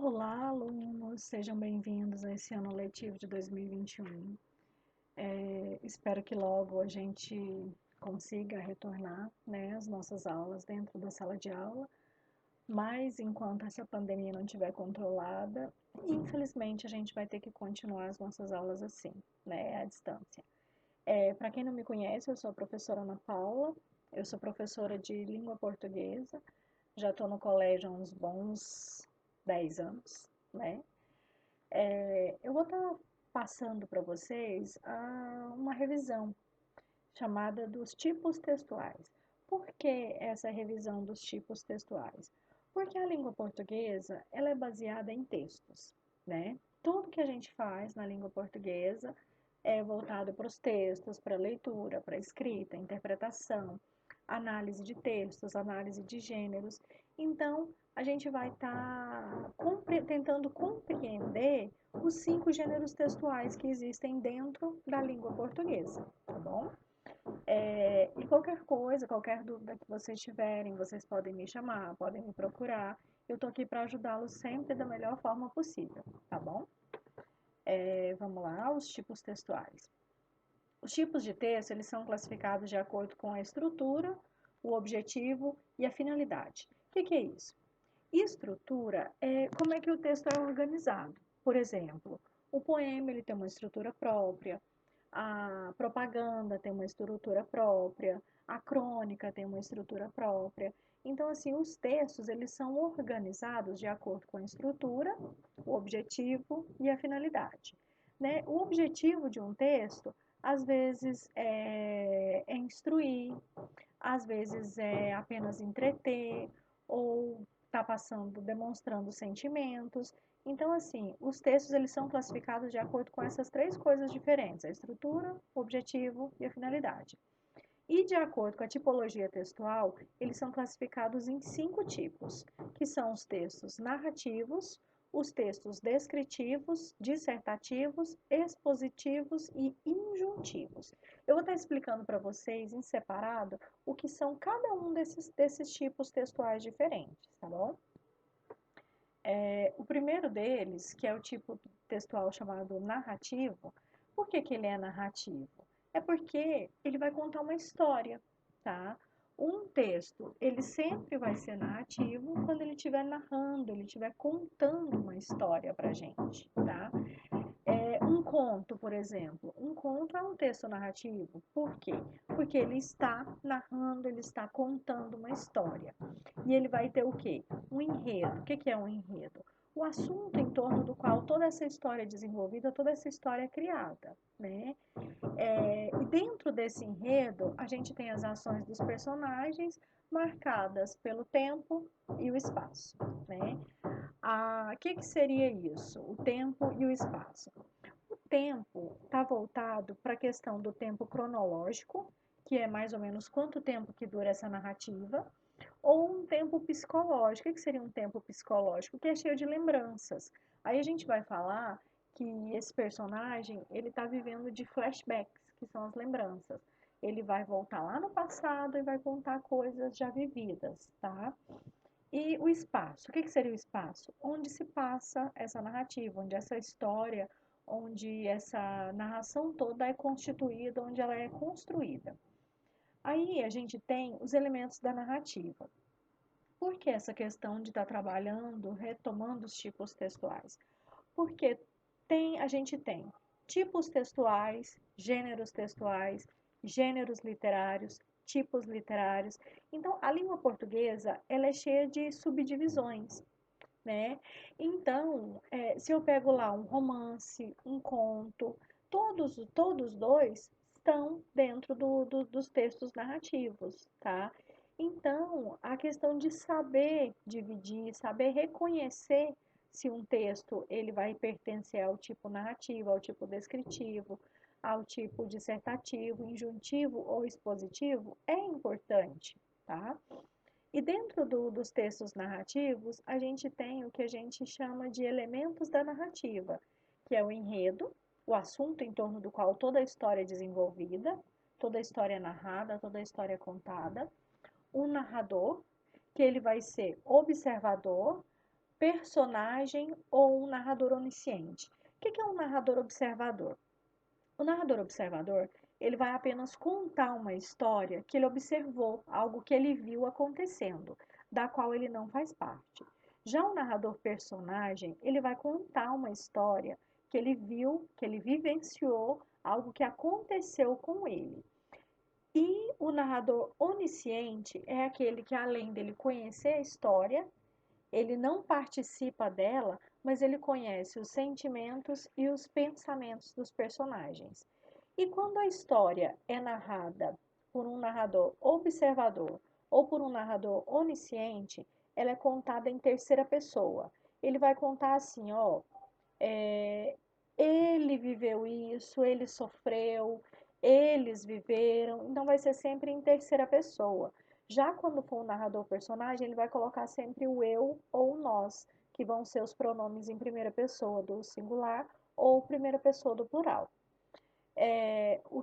Olá, alunos, sejam bem-vindos a esse ano letivo de 2021. Espero que logo a gente consiga retornar, né, às nossas aulas dentro da sala de aula, mas enquanto essa pandemia não estiver controlada, infelizmente a gente vai ter que continuar as nossas aulas assim, né, à distância. Para quem não me conhece, eu sou a professora Ana Paula, eu sou professora de língua portuguesa, já estou no colégio há uns bons 10 anos, né? Eu vou estar passando para vocês uma revisão chamada dos tipos textuais. Por que essa revisão dos tipos textuais? Porque a língua portuguesa ela é baseada em textos, né? Tudo que a gente faz na língua portuguesa é voltado para os textos, para a leitura, para a escrita, interpretação, análise de textos, análise de gêneros. Então, a gente vai estar tentando compreender os 5 gêneros textuais que existem dentro da língua portuguesa, tá bom? E qualquer coisa, qualquer dúvida que vocês tiverem, vocês podem me chamar, podem me procurar. Eu estou aqui para ajudá-los sempre da melhor forma possível, tá bom? Vamos lá, os tipos textuais. Os tipos de texto, eles são classificados de acordo com a estrutura, o objetivo e a finalidade. O que é isso? Estrutura é como é que o texto é organizado. Por exemplo, o poema ele tem uma estrutura própria, a propaganda tem uma estrutura própria, a crônica tem uma estrutura própria. Então, assim, os textos eles são organizados de acordo com a estrutura, o objetivo e a finalidade. Né? O objetivo de um texto, às vezes, é instruir, às vezes é apenas entreter, ou está passando, demonstrando sentimentos. Então, assim, os textos eles são classificados de acordo com essas 3 coisas diferentes: a estrutura, o objetivo e a finalidade. E de acordo com a tipologia textual, eles são classificados em 5 tipos, que são os textos narrativos, os textos descritivos, dissertativos, expositivos e injuntivos. Eu vou estar explicando para vocês em separado o que são cada um desses tipos textuais diferentes, tá bom? O primeiro deles, que é o tipo textual chamado narrativo, por que ele é narrativo? É porque ele vai contar uma história, tá? Um texto, ele sempre vai ser narrativo quando ele estiver narrando, ele estiver contando uma história pra gente, tá? Um conto, por exemplo. Um conto é um texto narrativo. Por quê? Porque ele está narrando, ele está contando uma história. E ele vai ter o quê? Um enredo. O que é um enredo? O assunto em torno do qual toda essa história é desenvolvida, toda essa história é criada, né? E dentro desse enredo, a gente tem as ações dos personagens marcadas pelo tempo e o espaço, né? O que seria isso? O tempo e o espaço. O tempo está voltado para a questão do tempo cronológico, que é mais ou menos quanto tempo que dura essa narrativa, ou um tempo psicológico. O que seria um tempo psicológico? Que é cheio de lembranças. Aí a gente vai falar que esse personagem ele está vivendo de flashbacks, que são as lembranças. Ele vai voltar lá no passado e vai contar coisas já vividas, tá? E o espaço, o que seria o espaço? Onde se passa essa narrativa, onde essa história, onde essa narração toda é constituída, onde ela é construída. Aí a gente tem os elementos da narrativa. Por que essa questão de estar trabalhando, retomando os tipos textuais? Porque a gente tem tipos textuais, gêneros literários, tipos literários. Então, a língua portuguesa, ela é cheia de subdivisões, né? Então, se eu pego lá um romance, um conto, todos dois estão dentro dos textos narrativos, tá? Então, a questão de saber dividir, saber reconhecer se um texto ele vai pertencer ao tipo narrativo, ao tipo descritivo, ao tipo dissertativo, injuntivo ou expositivo, é importante, tá? E dentro dos textos narrativos, a gente tem o que a gente chama de elementos da narrativa, que é o enredo, o assunto em torno do qual toda a história é desenvolvida, toda a história é narrada, toda a história é contada. O narrador, que ele vai ser observador, personagem ou um narrador onisciente. O que é um narrador observador? O narrador observador, ele vai apenas contar uma história que ele observou, algo que ele viu acontecendo, da qual ele não faz parte. Já o narrador personagem, ele vai contar uma história que ele viu, que ele vivenciou, algo que aconteceu com ele. E o narrador onisciente é aquele que, além dele conhecer a história, ele não participa dela, mas ele conhece os sentimentos e os pensamentos dos personagens. E quando a história é narrada por um narrador observador ou por um narrador onisciente, ela é contada em terceira pessoa. Ele vai contar assim, ó, é, ele viveu isso, ele sofreu, eles viveram, então vai ser sempre em terceira pessoa. Já quando for um narrador personagem, ele vai colocar sempre o eu ou o nós, que vão ser os pronomes em primeira pessoa do singular ou primeira pessoa do plural. O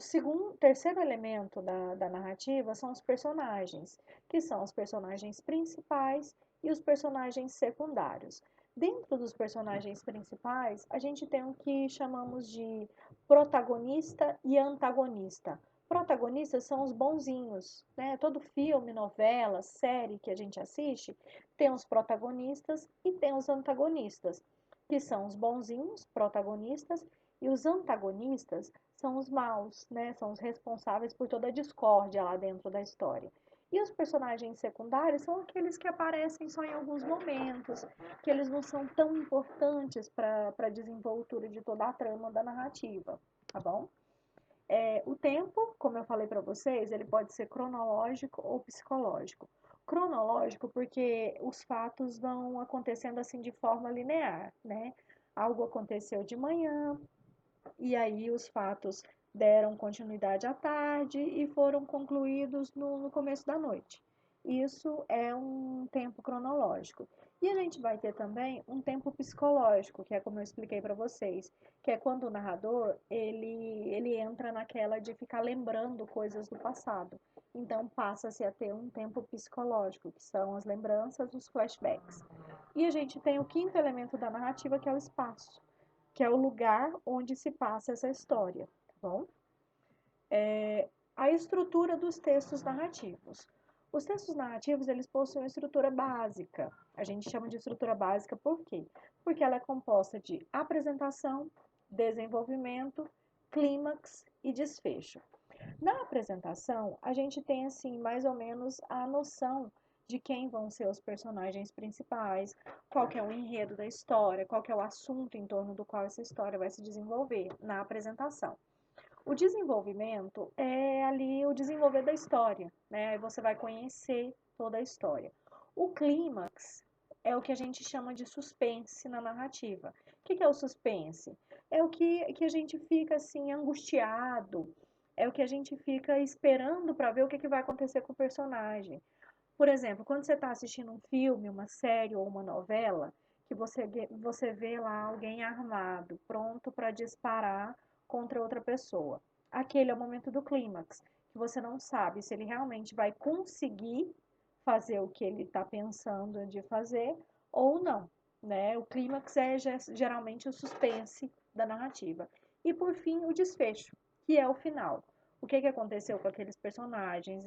terceiro elemento da narrativa são os personagens, que são os personagens principais e os personagens secundários. Dentro dos personagens principais, a gente tem o que chamamos de protagonista e antagonista. Protagonistas são os bonzinhos, né? Todo filme, novela, série que a gente assiste tem os protagonistas e tem os antagonistas, que são os bonzinhos, protagonistas, e os antagonistas são os maus, né? São os responsáveis por toda a discórdia lá dentro da história. E os personagens secundários são aqueles que aparecem só em alguns momentos, que eles não são tão importantes para a desenvoltura de toda a trama da narrativa, tá bom? O tempo, como eu falei para vocês, ele pode ser cronológico ou psicológico. Cronológico porque os fatos vão acontecendo assim de forma linear, né? Algo aconteceu de manhã, e aí os fatos deram continuidade à tarde e foram concluídos no começo da noite. Isso é um tempo cronológico. E a gente vai ter também um tempo psicológico, que é como eu expliquei para vocês, que é quando o narrador ele entra naquela de ficar lembrando coisas do passado. Então passa-se a ter um tempo psicológico, que são as lembranças, os flashbacks. E a gente tem o quinto elemento da narrativa, que é o espaço, que é o lugar onde se passa essa história, tá bom? A estrutura dos textos narrativos. Os textos narrativos, eles possuem uma estrutura básica. A gente chama de estrutura básica por quê? Porque ela é composta de apresentação, desenvolvimento, clímax e desfecho. Na apresentação, a gente tem assim mais ou menos a noção de quem vão ser os personagens principais, qual que é o enredo da história, qual que é o assunto em torno do qual essa história vai se desenvolver na apresentação. O desenvolvimento é ali o desenvolver da história, né? Aí você vai conhecer toda a história. O clímax é o que a gente chama de suspense na narrativa. O que é o suspense? É o que a gente fica assim angustiado, é o que a gente fica esperando para ver o que vai acontecer com o personagem. Por exemplo, quando você está assistindo um filme, uma série ou uma novela, que você vê lá alguém armado, pronto para disparar contra outra pessoa. Aquele é o momento do clímax, que você não sabe se ele realmente vai conseguir fazer o que ele está pensando de fazer ou não, né? O clímax é geralmente o suspense da narrativa. E por fim, o desfecho, que é o final. O que aconteceu com aqueles personagens?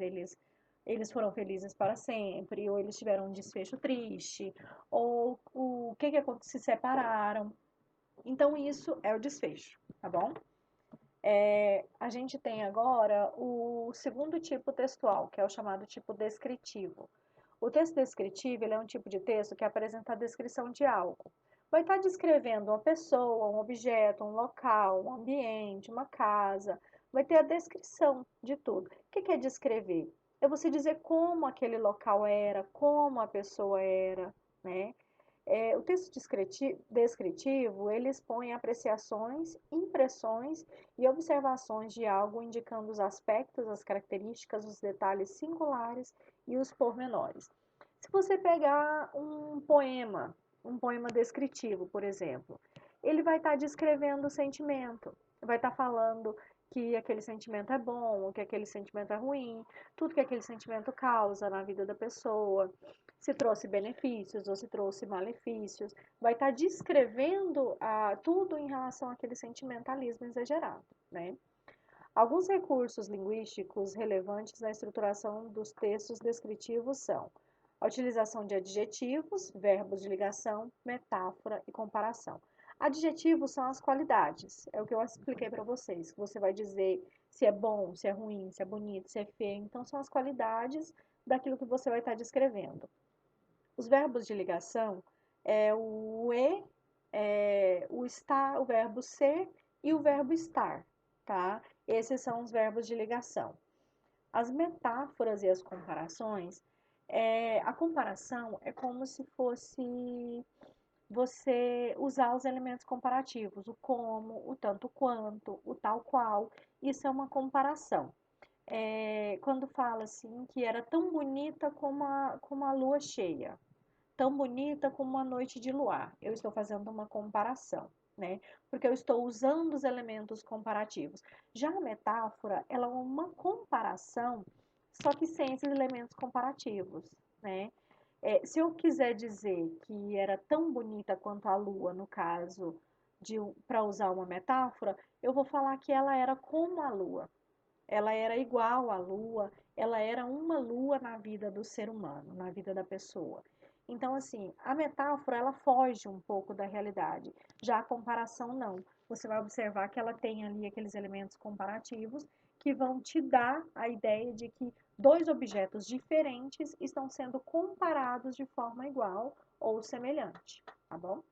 Eles foram felizes para sempre, ou eles tiveram um desfecho triste, ou o que aconteceu, se separaram. Então, isso é o desfecho, tá bom? A gente tem agora o segundo tipo textual, que é o chamado tipo descritivo. O texto descritivo ele é um tipo de texto que apresenta a descrição de algo. Vai estar descrevendo uma pessoa, um objeto, um local, um ambiente, uma casa. Vai ter a descrição de tudo. O que é descrever? É você dizer como aquele local era, como a pessoa era, né? O texto descritivo, ele expõe apreciações, impressões e observações de algo, indicando os aspectos, as características, os detalhes singulares e os pormenores. Se você pegar um poema descritivo, por exemplo, ele vai estar descrevendo o sentimento, vai estar falando que aquele sentimento é bom, que aquele sentimento é ruim, tudo que aquele sentimento causa na vida da pessoa. se trouxe benefícios ou se trouxe malefícios, vai estar descrevendo tudo em relação àquele sentimentalismo exagerado, né? Alguns recursos linguísticos relevantes na estruturação dos textos descritivos são a utilização de adjetivos, verbos de ligação, metáfora e comparação. Adjetivos são as qualidades, é o que eu expliquei para vocês, que você vai dizer se é bom, se é ruim, se é bonito, se é feio. Então, são as qualidades daquilo que você vai estar descrevendo. Os verbos de ligação é o e, o estar, o verbo ser e o verbo estar, tá? Esses são os verbos de ligação. As metáforas e as comparações, a comparação é como se fosse você usar os elementos comparativos, o como, o tanto quanto, o tal qual. Isso é uma comparação. Quando fala assim que era tão bonita como a lua cheia, tão bonita como uma noite de luar. Eu estou fazendo uma comparação, né? Porque eu estou usando os elementos comparativos. Já a metáfora, ela é uma comparação, só que sem esses elementos comparativos, né? Se eu quiser dizer que era tão bonita quanto a lua, no caso, para usar uma metáfora, eu vou falar que ela era como a lua. Ela era igual à lua, ela era uma lua na vida do ser humano, na vida da pessoa. Então, assim, a metáfora, ela foge um pouco da realidade. Já a comparação, não. Você vai observar que ela tem ali aqueles elementos comparativos que vão te dar a ideia de que dois objetos diferentes estão sendo comparados de forma igual ou semelhante, tá bom?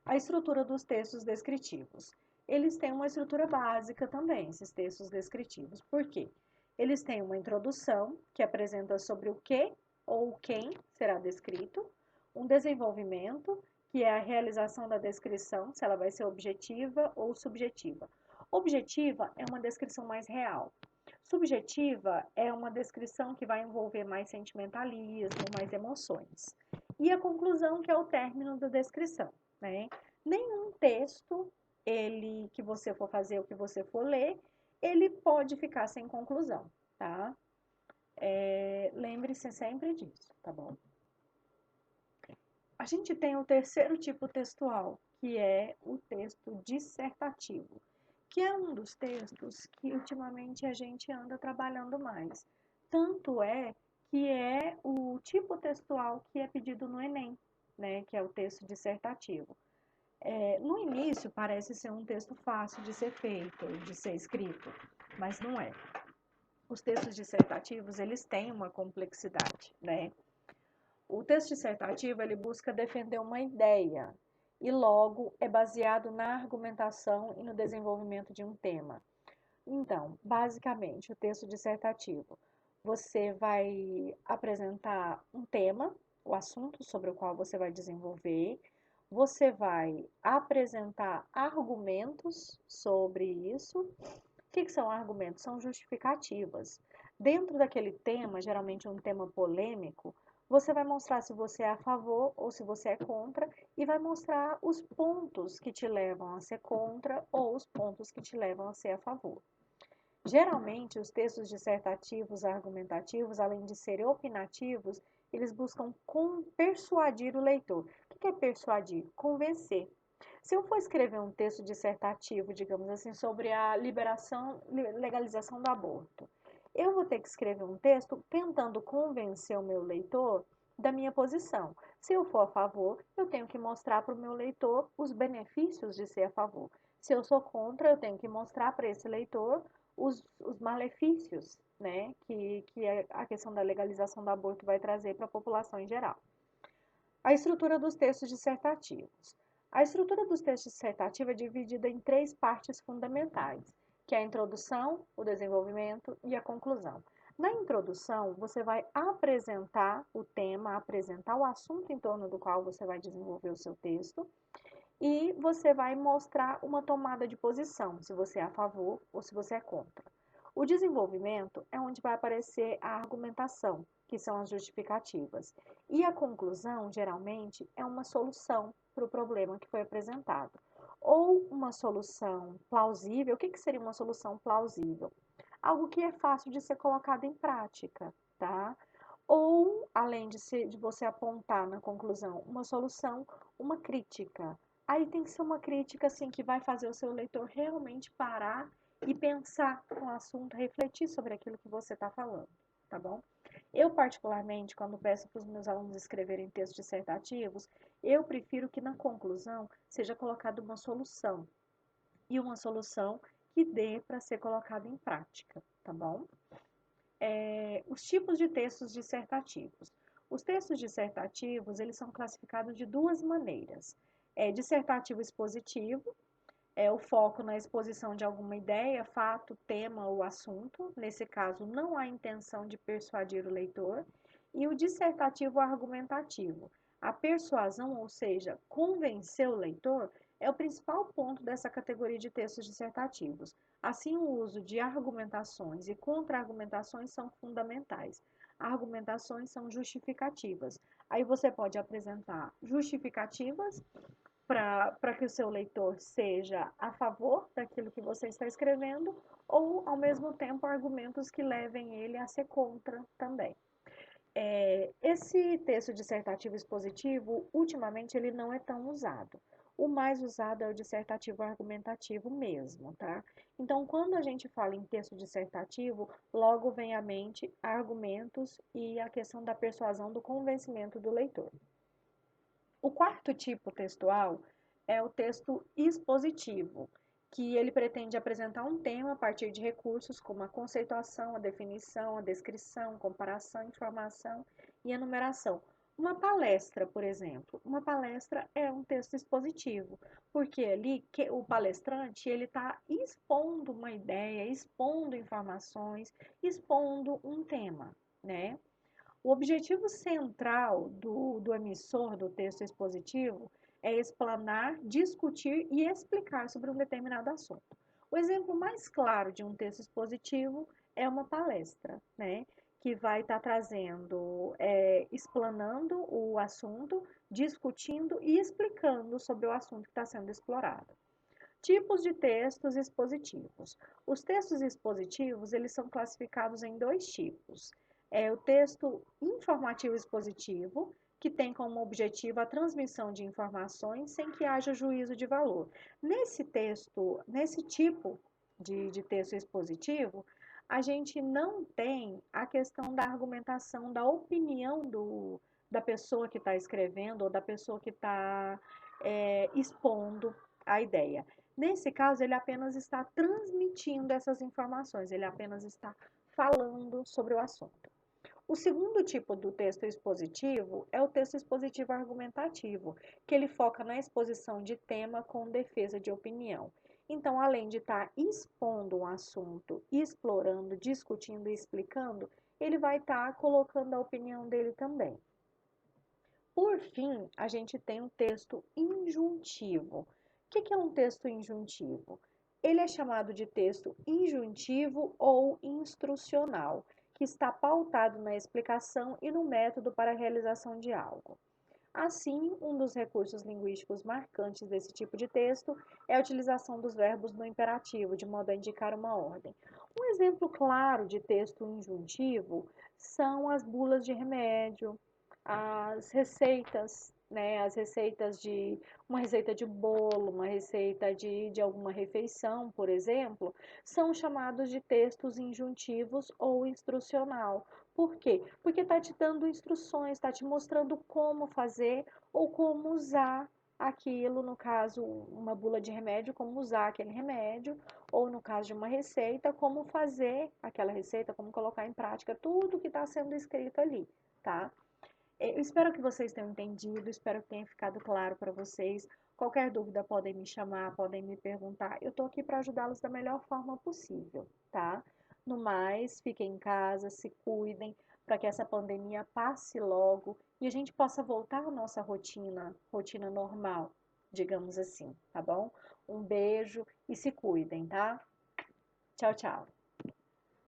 A estrutura dos textos descritivos. Eles têm uma estrutura básica também, esses textos descritivos. Por quê? Eles têm uma introdução, que apresenta sobre o que ou quem será descrito, um desenvolvimento, que é a realização da descrição, se ela vai ser objetiva ou subjetiva. Objetiva é uma descrição mais real. Subjetiva é uma descrição que vai envolver mais sentimentalismo, mais emoções. E a conclusão, que é o término da descrição, né? Nenhum texto, ele que você for fazer, o que você for ler, ele pode ficar sem conclusão, tá? Lembre-se sempre disso, tá bom? A gente tem o terceiro tipo textual, que é o texto dissertativo, que é um dos textos que ultimamente a gente anda trabalhando mais. Tanto é que é o tipo textual que é pedido no Enem, né, que é o texto dissertativo. No início parece ser um texto fácil de ser feito, de ser escrito, mas não é. Os textos dissertativos, eles têm uma complexidade, né? O texto dissertativo, ele busca defender uma ideia e logo é baseado na argumentação e no desenvolvimento de um tema. Então, basicamente, o texto dissertativo, você vai apresentar um tema, o assunto sobre o qual você vai desenvolver, você vai apresentar argumentos sobre isso. O que são argumentos? São justificativas. Dentro daquele tema, geralmente um tema polêmico, você vai mostrar se você é a favor ou se você é contra e vai mostrar os pontos que te levam a ser contra ou os pontos que te levam a ser a favor. Geralmente, os textos dissertativos, argumentativos, além de serem opinativos, eles buscam persuadir o leitor. O que é persuadir? Convencer. Se eu for escrever um texto dissertativo, digamos assim, sobre a legalização do aborto, eu vou ter que escrever um texto tentando convencer o meu leitor da minha posição. Se eu for a favor, eu tenho que mostrar para o meu leitor os benefícios de ser a favor. Se eu sou contra, eu tenho que mostrar para esse leitor os malefícios, né, que a questão da legalização do aborto vai trazer para a população em geral. A estrutura dos textos dissertativos. A estrutura dos textos dissertativos é dividida em três partes fundamentais, que é a introdução, o desenvolvimento e a conclusão. Na introdução, você vai apresentar o tema, apresentar o assunto em torno do qual você vai desenvolver o seu texto, e você vai mostrar uma tomada de posição, se você é a favor ou se você é contra. O desenvolvimento é onde vai aparecer a argumentação, que são as justificativas. E a conclusão, geralmente, é uma solução para o problema que foi apresentado. Ou uma solução plausível. O que seria uma solução plausível? Algo que é fácil de ser colocado em prática, tá? Ou, além de você apontar na conclusão uma solução, uma crítica. Aí tem que ser uma crítica assim que vai fazer o seu leitor realmente parar e pensar no assunto, refletir sobre aquilo que você está falando, tá bom? Eu, particularmente, quando peço para os meus alunos escreverem textos dissertativos, eu prefiro que na conclusão seja colocada uma solução, e uma solução que dê para ser colocada em prática, tá bom? Os tipos de textos dissertativos. Os textos dissertativos, eles são classificados de duas maneiras. Dissertativo expositivo, é o foco na exposição de alguma ideia, fato, tema ou assunto. Nesse caso, não há intenção de persuadir o leitor. E o dissertativo argumentativo. A persuasão, ou seja, convencer o leitor, é o principal ponto dessa categoria de textos dissertativos. Assim, o uso de argumentações e contra-argumentações são fundamentais. Argumentações são justificativas. Aí você pode apresentar justificativas para que o seu leitor seja a favor daquilo que você está escrevendo, ou, ao mesmo tempo, argumentos que levem ele a ser contra também. Esse texto dissertativo expositivo, ultimamente, ele não é tão usado. O mais usado é o dissertativo argumentativo mesmo, tá? Então, quando a gente fala em texto dissertativo, logo vem à mente argumentos e a questão da persuasão, do convencimento do leitor. O quarto tipo textual é o texto expositivo, que ele pretende apresentar um tema a partir de recursos como a conceituação, a definição, a descrição, comparação, informação e enumeração. Uma palestra, por exemplo, uma palestra é um texto expositivo, porque ali o palestrante ele está expondo uma ideia, expondo informações, expondo um tema, né? O objetivo central do emissor do texto expositivo é explanar, discutir e explicar sobre um determinado assunto. O exemplo mais claro de um texto expositivo é uma palestra, né? Que vai estar trazendo, explanando o assunto, discutindo e explicando sobre o assunto que está sendo explorado. Tipos de textos expositivos. Os textos expositivos, eles são classificados em dois tipos. O texto informativo expositivo, que tem como objetivo a transmissão de informações sem que haja juízo de valor. Nesse tipo de texto expositivo, a gente não tem a questão da argumentação, da opinião da pessoa que está escrevendo ou da pessoa que está expondo a ideia. Nesse caso, ele apenas está transmitindo essas informações, ele apenas está falando sobre o assunto. O segundo tipo do texto expositivo é o texto expositivo argumentativo, que ele foca na exposição de tema com defesa de opinião. Então, além de estar expondo um assunto, explorando, discutindo e explicando, ele vai estar colocando a opinião dele também. Por fim, a gente tem um texto injuntivo. O que é um texto injuntivo? Ele é chamado de texto injuntivo ou instrucional, que está pautado na explicação e no método para a realização de algo. Assim, um dos recursos linguísticos marcantes desse tipo de texto é a utilização dos verbos no imperativo, de modo a indicar uma ordem. Um exemplo claro de texto injuntivo são as bulas de remédio, as receitas, né? As receitas de uma receita de bolo, uma receita de alguma refeição, por exemplo, são chamados de textos injuntivos ou instrucional. Por quê? Porque está te dando instruções, está te mostrando como fazer ou como usar aquilo, no caso, uma bula de remédio, como usar aquele remédio, ou no caso de uma receita, como fazer aquela receita, como colocar em prática tudo que está sendo escrito ali, tá? Eu espero que vocês tenham entendido, espero que tenha ficado claro para vocês. Qualquer dúvida podem me chamar, podem me perguntar. Eu estou aqui para ajudá-los da melhor forma possível, tá? No mais, fiquem em casa, se cuidem, para que essa pandemia passe logo e a gente possa voltar à nossa rotina normal, digamos assim, tá bom? Um beijo e se cuidem, tá? Tchau, tchau.